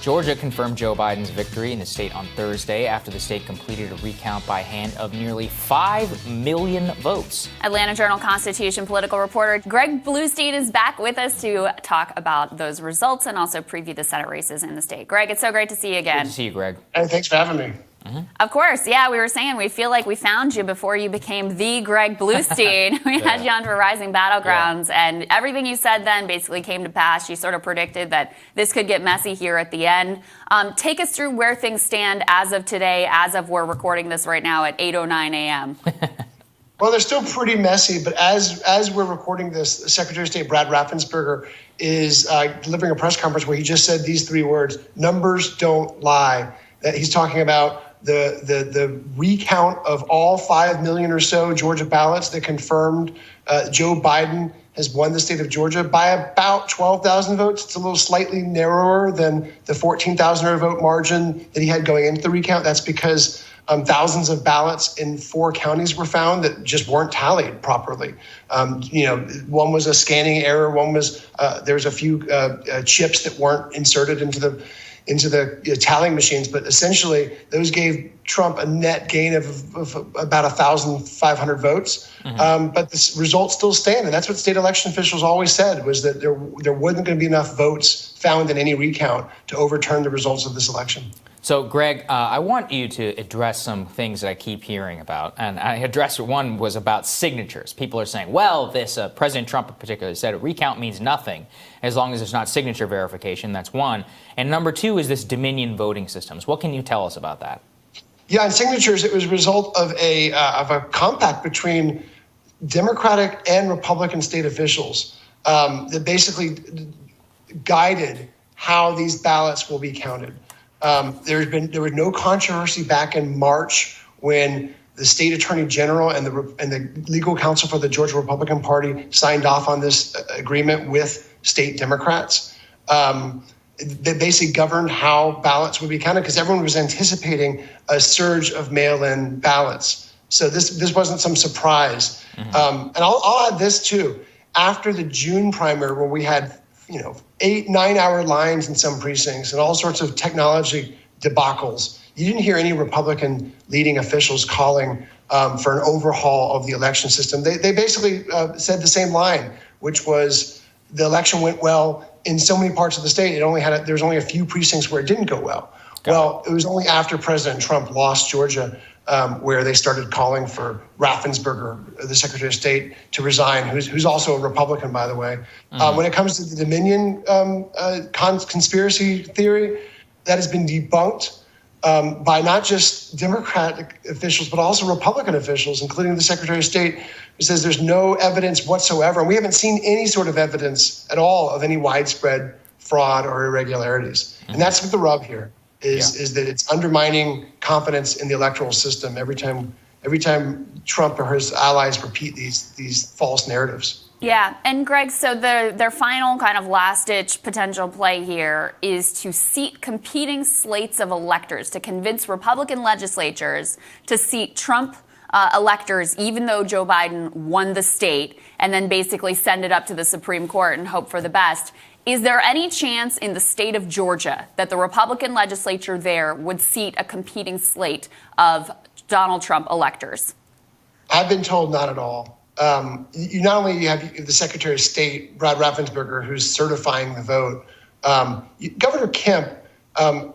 Georgia confirmed Joe Biden's victory in the state on Thursday after the state completed a recount by hand of nearly 5 million votes. Atlanta Journal-Constitution political reporter Greg Bluestein is back with us to talk about those results and also preview the Senate races in the state. Greg, it's so great to see you again. Good to see you, Greg. Hey, thanks for having me. Mm-hmm. Of course. Yeah, we were saying we feel like we found you before you became the Greg Bluestein. We had you on for Rising Battlegrounds, and everything you said then basically came to pass. You sort of predicted that this could get messy here at the end. Take us through where things stand as of today, as of we're recording this right now at 8:09 a.m. Well, they're still pretty messy, but as we're recording this, Secretary of State Brad Raffensperger is delivering a press conference where he just said these three words: numbers don't lie. That he's talking about the recount of all 5 million or so Georgia ballots that confirmed Joe Biden has won the state of Georgia by about 12,000 votes. It's a little slightly narrower than the 14,000 vote margin that he had going into the recount. That's because thousands of ballots in 4 counties were found that just weren't tallied properly. One was a scanning error. One was there was a few chips that weren't inserted into the tallying machines, but essentially those gave Trump a net gain of about 1,500 votes. Mm-hmm. But the results still stand, and that's what state election officials always said, was that there wasn't going to be enough votes found in any recount to overturn the results of this election. So, Greg, I want you to address some things that I keep hearing about. And I addressed one was about signatures. People are saying, well, this President Trump in particular said a recount means nothing as long as there's not signature verification. That's one. And number two is this Dominion voting systems. What can you tell us about that? Yeah, on signatures, it was a result of a compact between Democratic and Republican state officials that basically guided how these ballots will be counted. There was no controversy back in March when the state attorney general and the legal counsel for the Georgia Republican Party signed off on this agreement with state Democrats. They basically governed how ballots would be counted because everyone was anticipating a surge of mail-in ballots. So this wasn't some surprise. Mm-hmm. And I'll add this too. After the June primary, where we had 8-9 hour lines in some precincts and all sorts of technology debacles, you didn't hear any Republican leading officials calling for an overhaul of the election system. They basically said the same line, which was the election went well in so many parts of the state. There was only a few precincts where it didn't go well. Well, it was only after President Trump lost Georgia where they started calling for Raffensperger, the Secretary of State, to resign, who's also a Republican, by the way. Mm-hmm. When it comes to the Dominion conspiracy theory, that has been debunked by not just Democratic officials, but also Republican officials, including the Secretary of State, who says there's no evidence whatsoever. And we haven't seen any sort of evidence at all of any widespread fraud or irregularities. Mm-hmm. And that's what the rub here is that it's undermining confidence in the electoral system every time Trump or his allies repeat these false narratives. Yeah, and Greg, so their final kind of last-ditch potential play here is to seat competing slates of electors, to convince Republican legislatures to seat Trump electors, even though Joe Biden won the state, and then basically send it up to the Supreme Court and hope for the best. Is there any chance in the state of Georgia that the Republican legislature there would seat a competing slate of Donald Trump electors? I've been told not at all. You not only have the Secretary of State, Brad Raffensperger, who's certifying the vote. Governor Kemp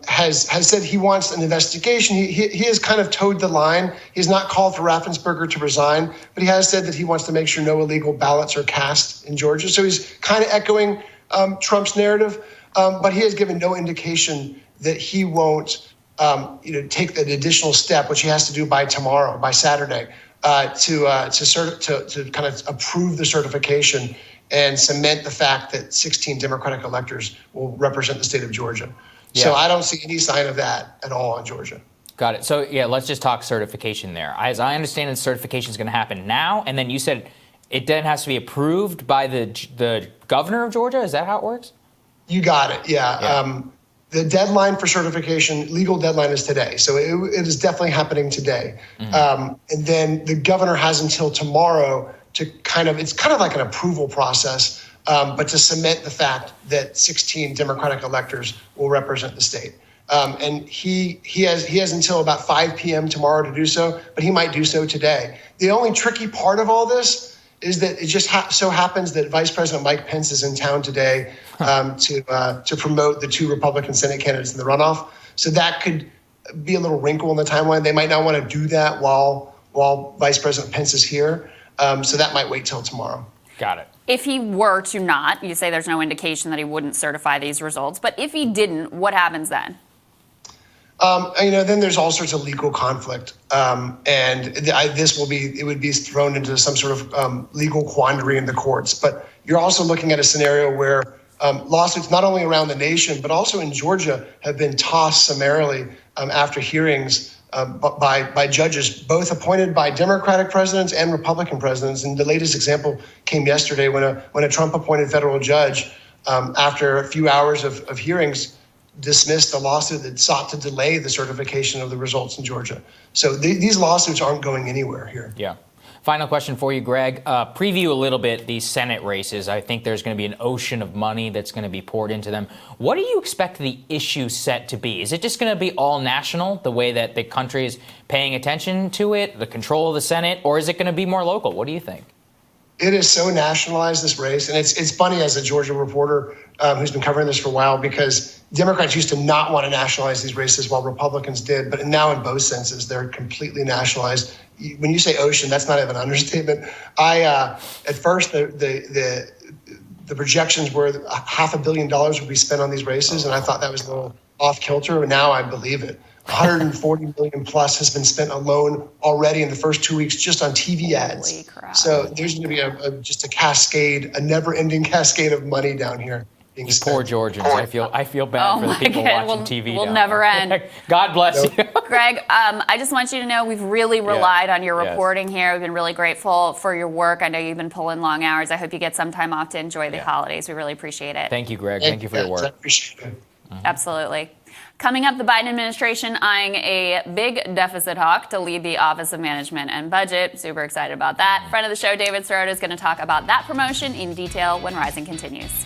has said he wants an investigation. He has kind of towed the line. He has not called for Raffensperger to resign, but he has said that he wants to make sure no illegal ballots are cast in Georgia. So he's kind of echoing Trump's narrative, but he has given no indication that he won't take an additional step, which he has to do by tomorrow, by Saturday, to kind of approve the certification and cement the fact that 16 Democratic electors will represent the state of Georgia. Yeah. So I don't see any sign of that at all in Georgia. Got it. So, let's just talk certification there. As I understand it, certification is going to happen now, and then you said it then has to be approved by the governor of Georgia? Is that how it works? You got it, yeah. The deadline for certification, legal deadline, is today. So it is definitely happening today. Mm-hmm. And then the governor has until tomorrow to it's kind of like an approval process but to cement the fact that 16 Democratic electors will represent the state. And he has until about 5 p.m. tomorrow to do so, but he might do so today. The only tricky part of all this is that it just so happens that Vice President Mike Pence is in town today to promote the 2 Republican Senate candidates in the runoff. So that could be a little wrinkle in the timeline. They might not want to do that while Vice President Pence is here. So that might wait till tomorrow. Got it. If he were to not, you say there's no indication that he wouldn't certify these results, but if he didn't, what happens then? Then there's all sorts of legal conflict, and it would be thrown into some sort of legal quandary in the courts. But you're also looking at a scenario where lawsuits not only around the nation but also in Georgia have been tossed summarily after hearings by judges, both appointed by Democratic presidents and Republican presidents. And the latest example came yesterday when a Trump-appointed federal judge, after a few hours of hearings, dismissed a lawsuit that sought to delay the certification of the results in Georgia. So these lawsuits aren't going anywhere here. Yeah. Final question for you, Greg. Preview a little bit these Senate races. I think there's going to be an ocean of money that's going to be poured into them. What do you expect the issue set to be? Is it just going to be all national, the way that the country is paying attention to it, the control of the Senate, or is it going to be more local? What do you think? It is so nationalized, this race. And it's funny as a Georgia reporter who's been covering this for a while, because Democrats used to not want to nationalize these races while Republicans did. But now in both senses, they're completely nationalized. When you say ocean, that's not even an understatement. At first, the projections were $500 million would be spent on these races. And I thought that was a little off kilter. And now I believe it. 140 million plus has been spent alone already in the first 2 weeks just on TV ads. Holy crap. So there's going to be just a cascade, a never-ending cascade of money down here being spent. Poor Georgians. I feel bad for the people watching TV. We'll never end. God bless you. Greg, I just want you to know we've really relied on your reporting here. We've been really grateful for your work. I know you've been pulling long hours. I hope you get some time off to enjoy the holidays. We really appreciate it. Thank you, Greg. Thank you for your work. I appreciate it. Absolutely. Coming up, the Biden administration eyeing a big deficit hawk to lead the Office of Management and Budget. Super excited about that. Friend of the show, David Sirota, is going to talk about that promotion in detail when Rising continues.